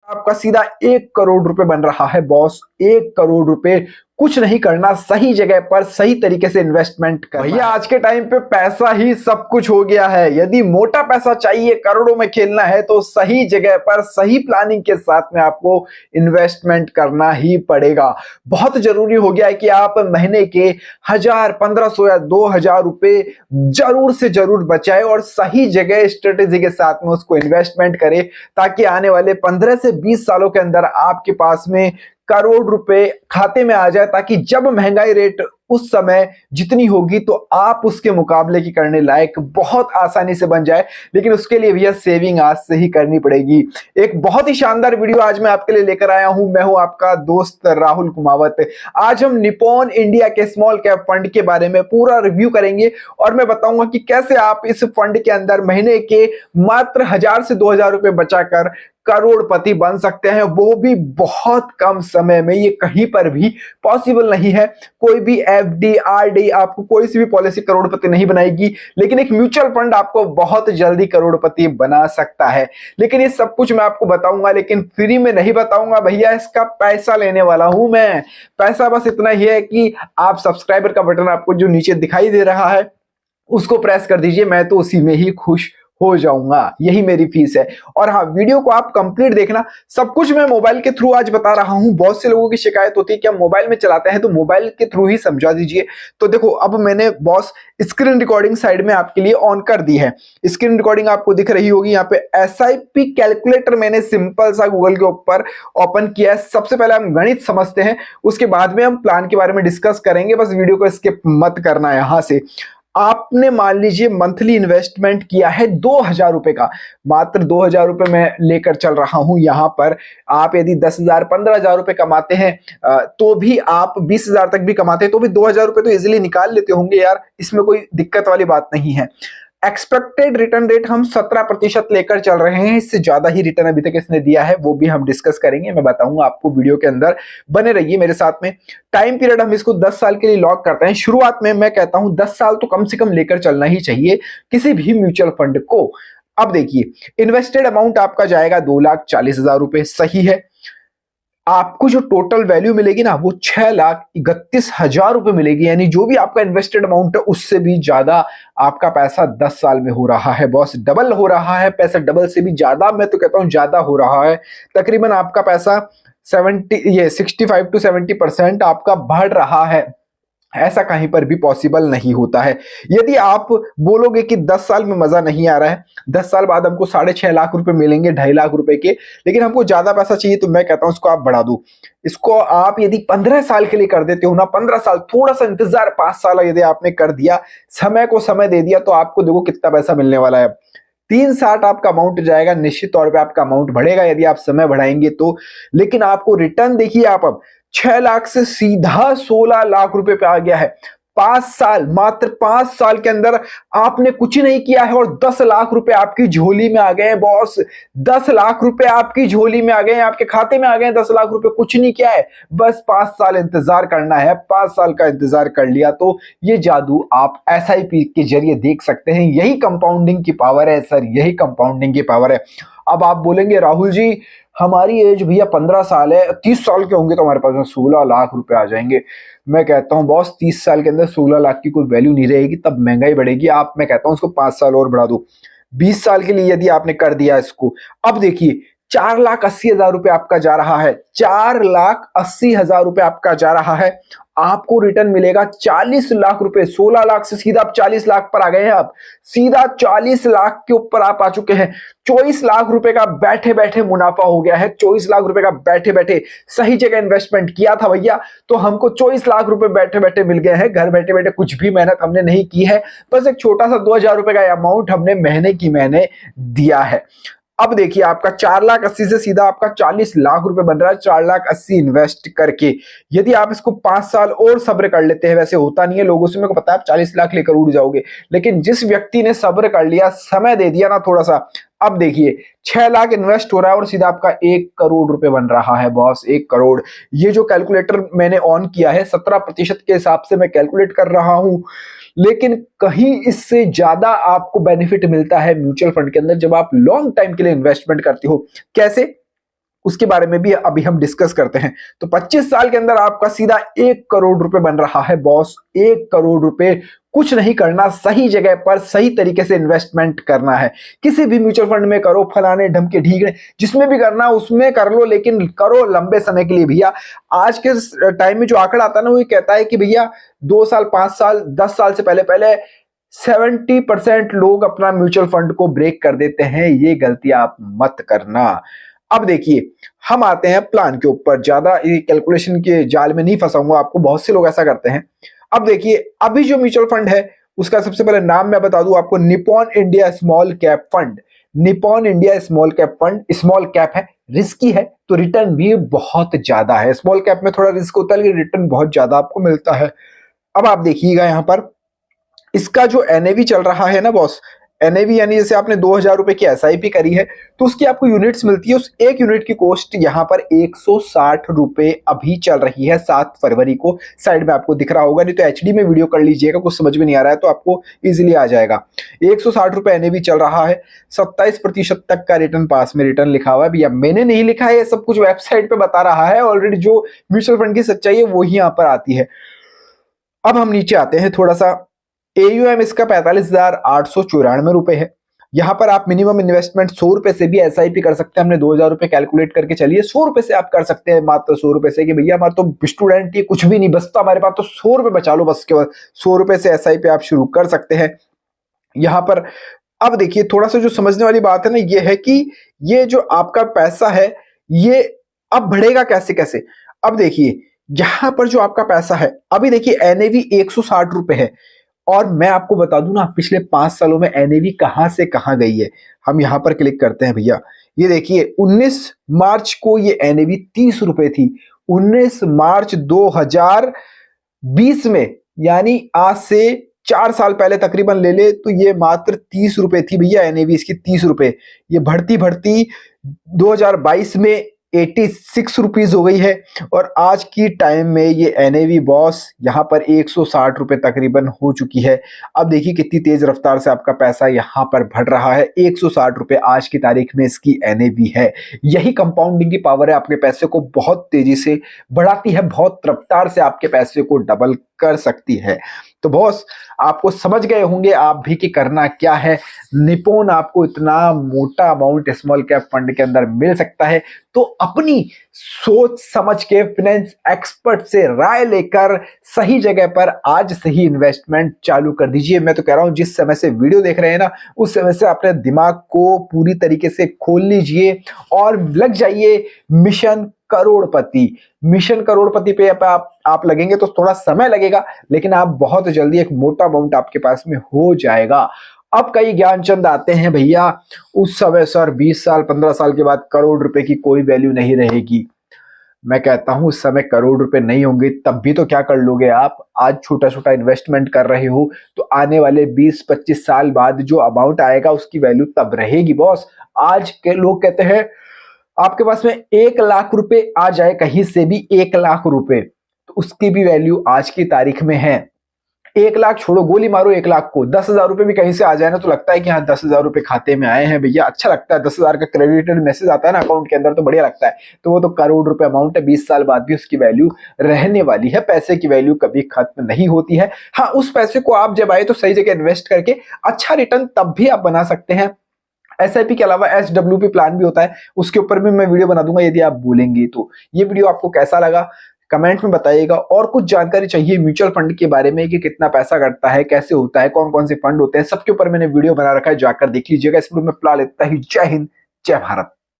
आपका सीधा 1 करोड़ रुपए बन रहा है बॉस। 1 करोड़ रुपए, कुछ नहीं करना, सही जगह पर सही तरीके से इन्वेस्टमेंट करना। भैया आज के टाइम पे पैसा ही सब कुछ हो गया है। यदि मोटा पैसा चाहिए, करोड़ों में खेलना है, तो सही जगह पर सही प्लानिंग के साथ में आपको इन्वेस्टमेंट करना ही पड़ेगा। बहुत जरूरी हो गया है कि आप महीने के 1000, 1500 या 2000 रुपए जरूर से जरूर बचाए और सही जगह स्ट्रेटेजी के साथ में उसको इन्वेस्टमेंट करें, ताकि आने वाले 15 से 20 सालों के अंदर आपके पास में करोड़ रुपए खाते में आ जाए, ताकि जब महंगाई रेट उस समय जितनी होगी तो आप उसके मुकाबले की करने लायक बहुत आसानी से बन जाए। लेकिन उसके लिए भैया सेविंग आज से ही करनी पड़ेगी। एक बहुत ही शानदार वीडियो आज मैं आपके लिए लेकर आया हूं। मैं हूं आपका दोस्त राहुल कुमावत। आज हम निप्पॉन इंडिया के स्मॉल कैप फंड के बारे में पूरा रिव्यू करेंगे और मैं बताऊंगा कि कैसे आप इस फंड के अंदर महीने के मात्र 1000 से 2000 रुपए बचाकर करोड़पति बन सकते हैं, वो भी बहुत कम समय में। ये कहीं पर भी पॉसिबल नहीं है। कोई भी एफडी, आरडी, आपको कोई सी भी पॉलिसी करोड़पति नहीं बनाएगी, लेकिन एक म्यूचुअल फंड आपको बहुत जल्दी करोड़पति बना सकता है। लेकिन ये सब कुछ मैं आपको बताऊंगा, लेकिन फ्री में नहीं बताऊंगा भैया, इसका पैसा लेने वाला हूं मैं। पैसा बस इतना ही है कि आप सब्सक्राइबर का बटन आपको जो नीचे दिखाई दे रहा है उसको प्रेस कर दीजिए, मैं तो उसी में ही खुश हो जाऊंगा। यही मेरी फीस है। और हाँ, वीडियो को आप कंप्लीट देखना। सब कुछ मैं मोबाइल के थ्रू आज बता रहा हूं। बहुत से लोगों की शिकायत होती है कि हम मोबाइल में चलाते हैं, तो मोबाइल के थ्रू ही समझा दीजिए। तो देखो, अब मैंने बॉस स्क्रीन रिकॉर्डिंग साइड में आपके लिए ऑन कर दी है। स्क्रीन रिकॉर्डिंग आपको दिख रही होगी। यहाँ पे SIP कैलकुलेटर मैंने सिंपल सा गूगल के ऊपर ओपन किया है। सबसे पहले हम गणित समझते हैं, उसके बाद में हम प्लान के बारे में डिस्कस करेंगे। बस वीडियो को स्किप मत करना। यहां से आपने मान लीजिए मंथली इन्वेस्टमेंट किया है 2000 रुपए का, मात्र 2000 रुपए मैं लेकर चल रहा हूं। यहां पर आप यदि 10,000, 15,000 रुपए कमाते हैं, तो भी आप 20,000 तक भी कमाते हैं, तो भी 2000 रुपए तो इजीली निकाल लेते होंगे यार। इसमें कोई दिक्कत वाली बात नहीं है। एक्सपेक्टेड रिटर्न रेट हम 17% लेकर चल रहे हैं। इससे ज्यादा ही रिटर्न अभी तक इसने दिया है, वो भी हम डिस्कस करेंगे। मैं बताऊंगा आपको, वीडियो के अंदर बने रहिए मेरे साथ में। टाइम पीरियड हम इसको 10 साल के लिए लॉक करते हैं। शुरुआत में मैं कहता हूं 10 साल तो कम से कम लेकर चलना ही चाहिए किसी भी म्यूचुअल फंड को। अब देखिए, इन्वेस्टेड अमाउंट आपका जाएगा 2,40,000 रुपए। सही है। आपको जो टोटल वैल्यू मिलेगी ना, वो 6,31,000 रुपए मिलेगी। यानी जो भी आपका इन्वेस्टेड अमाउंट है, उससे भी ज्यादा आपका पैसा 10 साल में हो रहा है बॉस। डबल हो रहा है पैसा, डबल से भी ज्यादा, मैं तो कहता हूं ज्यादा हो रहा है। तकरीबन आपका पैसा 65 to 70% आपका बढ़ रहा है। ऐसा कहीं पर भी पॉसिबल नहीं होता है। यदि आप बोलोगे कि 10 साल में मजा नहीं आ रहा है, 10 साल बाद हमको 6.5 लाख रुपए मिलेंगे, 2.5 लाख रुपए के, लेकिन हमको ज्यादा पैसा चाहिए, तो मैं कहता हूं इसको आप बढ़ा दो। इसको आप यदि 15 साल के लिए कर देते हो ना, 15 साल, थोड़ा सा इंतजार, 5 साल यदि आपने कर दिया, समय को समय दे दिया, तो आपको देखो कितना पैसा मिलने वाला है। 360 आपका अमाउंट जाएगा। निश्चित तौर पे आपका अमाउंट बढ़ेगा यदि आप समय बढ़ाएंगे तो। लेकिन आपको रिटर्न देखिए, आप अब 6 लाख से सीधा 16 लाख रुपए पे आ गया है। 5 साल, मात्र 5 साल के अंदर आपने कुछ नहीं किया है और 10 लाख रुपए आपकी झोली में आ गए हैं बॉस। 10 लाख रुपए आपकी झोली में आ गए हैं, आपके खाते में आ गए हैं 10 लाख रुपए। कुछ नहीं किया है, बस 5 साल इंतजार करना है। 5 साल का इंतजार कर लिया तो ये जादू आप SIP के जरिए देख सकते हैं। यही कंपाउंडिंग की पावर है सर, यही कंपाउंडिंग की पावर है। अब आप बोलेंगे राहुल जी, हमारी एज भैया 15 साल है, 30 साल के होंगे तो हमारे पास में 16 लाख रुपए आ जाएंगे। मैं कहता हूं बॉस, 30 साल के अंदर 16 लाख की कोई वैल्यू नहीं रहेगी, तब महंगाई बढ़ेगी। आप, मैं कहता हूं इसको 5 साल और बढ़ा दो। 20 साल के लिए यदि आपने कर दिया इसको, अब देखिए 4,80,000 रुपए आपका जा रहा है। 4,80,000 रुपए आपका जा रहा है। आपको रिटर्न मिलेगा 40 लाख रुपए। 16 लाख से सीधा आप 40 लाख पर आ गए हैं। आप सीधा 40 लाख के ऊपर आप आ चुके हैं। 24 लाख रुपए का बैठे बैठे मुनाफा हो गया है। 24 लाख रुपए का बैठे बैठे, सही जगह इन्वेस्टमेंट किया था भैया, तो हमको 24 लाख रुपए बैठे बैठे मिल गए हैं। घर बैठे बैठे, कुछ भी मेहनत हमने नहीं की है, बस एक छोटा सा 2,000 रुपए का अमाउंट हमने महीने की महीने दिया है। अब देखिए, आपका 4,80,000 से सीधा आपका 40 लाख रुपए बन रहा है। 4,80,000 इन्वेस्ट करके यदि आप इसको 5 साल और सब्र कर लेते हैं, वैसे होता नहीं है लोगों से, मेरे को पता है आप 40 लाख लेकर उड़ जाओगे, लेकिन जिस व्यक्ति ने सब्र कर लिया, समय दे दिया ना थोड़ा सा, अब देखिए 6 लाख इन्वेस्ट हो रहा है और सीधा आपका 1 करोड़ रुपए बन रहा है बॉस। 1 करोड़। ये जो कैलकुलेटर मैंने ऑन किया है, 17% के हिसाब से मैं कैलकुलेट कर रहा हूं, लेकिन कहीं इससे ज्यादा आपको बेनिफिट मिलता है म्यूचुअल फंड के अंदर, जब आप लॉन्ग टाइम के लिए इन्वेस्टमेंट करते हो। कैसे? उसके बारे में भी अभी हम डिस्कस करते हैं। तो 25 साल के अंदर आपका सीधा 1 करोड़ रुपए बन रहा है बॉस। 1 करोड़ रुपए, कुछ नहीं करना, सही जगह पर सही तरीके से इन्वेस्टमेंट करना है। किसी भी म्यूचुअल फंड में करो, फलाने ढमके ढीकने, जिसमें भी करना उसमें कर लो, लेकिन करो लंबे समय के लिए भैया। आज के टाइम में जो आंकड़ा आता है ना, वो ये कहता है कि भैया 2 साल, 5 साल, 10 साल से पहले पहले 70% लोग अपना म्यूचुअल फंड को ब्रेक कर देते हैं। ये गलती आप मत करना। अब देखिए, हम आते हैं प्लान के ऊपर। ज्यादा कैलकुलेशन के जाल में नहीं फंसाऊंगा आपको, बहुत से लोग ऐसा करते हैं। अब देखिए, अभी जो म्यूचुअल फंड है उसका सबसे पहले नाम मैं बता दूं आपको, Nippon India small cap fund. Nippon India small cap fund small cap है, रिस्की है, तो रिटर्न भी बहुत ज्यादा है। स्मॉल कैप में थोड़ा रिस्क होता है, लेकिन रिटर्न बहुत ज्यादा आपको मिलता है। अब आप देखिएगा यहां पर इसका जो एनएवी चल रहा है ना बॉस, एनएवी यानी जैसे आपने 2000 रुपए की एसआईपी करी है तो उसकी आपको यूनिट्स मिलती है। उस एक यूनिट की कॉस्ट यहाँ पर 160 रुपए अभी चल रही है 7 फरवरी को। साइड में आपको दिख रहा होगा, नहीं तो एचडी में वीडियो कर लीजिएगा, कुछ समझ में नहीं आ रहा है तो आपको इजीली आ जाएगा। 160 रुपए एनएवी चल रहा है, 27% तक का रिटर्न पास में रिटर्न लिखा हुआ है भैया। मैंने नहीं लिखा है, ये सब कुछ वेबसाइट पे बता रहा है ऑलरेडी। जो म्यूचुअल फंड की सच्चाई है वही यहाँ पर आती है। अब हम नीचे आते हैं थोड़ा सा। AUM इसका 45,894 रुपए है। यहां पर आप मिनिमम इन्वेस्टमेंट 100 रुपए से भी एसआईपी कर सकते हैं। हमने 2000 रुपए कैलकुलेट करके चलिए, 100 रुपए से आप कर सकते हैं, मात्र 100 रुपए से, कि भैया हमारे तो स्टूडेंट ही कुछ भी नहीं बचता हमारे पास, तो 100 रुपए बचा लो बस। केवल 100 रुपए से एसआईपी आप शुरू कर सकते हैं यहां पर। अब देखिए, थोड़ा सा जो समझने वाली बात है ना, ये है कि ये जो आपका पैसा है ये अब बढ़ेगा कैसे कैसे। अब देखिए, यहां पर जो आपका पैसा है, अभी देखिए एनएवी 160 रुपए है, और मैं आपको बता दूं ना, पिछले 5 सालों में एनएवी कहां से कहां गई है। हम यहां पर क्लिक करते हैं भैया, ये देखिए 19 मार्च को ये एनएवी 30 रुपए थी। 19 मार्च 2020 में, यानी आज से 4 साल पहले तकरीबन ले ले तो ये मात्र 30 रुपए थी भैया एनएवी इसकी, 30 रुपए। ये बढ़ती बढ़ती 2022 में 86 रुपीज हो गई है, और आज की टाइम में ये एनएवी बॉस यहाँ पर 160 रुपए तकरीबन हो चुकी है। अब देखिए कितनी तेज रफ्तार से आपका पैसा यहाँ पर बढ़ रहा है। 160 रुपए आज की तारीख में इसकी एनएवी है। यही कंपाउंडिंग की पावर है, आपके पैसे को बहुत तेजी से बढ़ाती है, बहुत रफ्तार से आपके पैसे को डबल कर सकती है। तो बॉस, आपको समझ गए होंगे आप भी कि करना क्या है। निप्पॉन आपको इतना मोटा अमाउंट स्मॉल कैप फंड के अंदर मिल सकता है, तो अपनी सोच समझ के फाइनेंस एक्सपर्ट से राय लेकर सही जगह पर आज से ही इन्वेस्टमेंट चालू कर दीजिए। मैं तो कह रहा हूं, जिस समय से वीडियो देख रहे हैं ना, उस समय से अपने दिमाग को पूरी तरीके से खोल लीजिए और लग जाइए मिशन करोड़पति। मिशन करोड़पति पे आप लगेंगे तो थोड़ा समय लगेगा, लेकिन आप बहुत जल्दी एक मोटा अमाउंट आपके पास में हो जाएगा। अब कई ज्ञानचंद आते हैं भैया, उस समय सर 20 साल 15 साल के बाद करोड़ रुपए की कोई वैल्यू नहीं रहेगी। मैं कहता हूं उस समय करोड़ रुपए नहीं होंगे तब भी तो क्या कर लोगे आप। आज छोटा छोटा इन्वेस्टमेंट कर रहे हो तो आने वाले 20-25 साल बाद जो अमाउंट आएगा उसकी वैल्यू तब रहेगी बॉस। आज के लोग कहते हैं आपके पास में 1 लाख रुपए आ जाए कहीं से भी, 1 लाख रुपए, तो उसकी भी वैल्यू आज की तारीख में है। 1 लाख छोड़ो, गोली मारो 1 लाख को, 10,000 रुपए भी कहीं से आ जाए ना तो लगता है कि हाँ 10,000 रुपए खाते में आए हैं भैया, अच्छा लगता है। 10,000 का क्रेडिटेड मैसेज आता है ना अकाउंट के अंदर तो बढ़िया लगता है। तो वो तो करोड़ रुपए अमाउंट है, 20 साल बाद भी उसकी वैल्यू रहने वाली है। पैसे की वैल्यू कभी खत्म नहीं होती है। हाँ, उस पैसे को आप जब आए तो सही जगह इन्वेस्ट करके अच्छा रिटर्न तब भी आप बना सकते हैं। एसआईपी के अलावा एसडब्ल्यूपी प्लान भी होता है, उसके ऊपर भी मैं वीडियो बना दूंगा यदि आप बोलेंगे तो। ये वीडियो आपको कैसा लगा कमेंट में बताइएगा। और कुछ जानकारी चाहिए म्यूचुअल फंड के बारे में कि कितना पैसा कटता है, कैसे होता है, कौन कौन से फंड होते हैं, सबके ऊपर मैंने वीडियो बना रखा है, जाकर देख लीजिएगा। इस वीडियो में फिलहाल इतना ही। जय हिंद, जय भारत।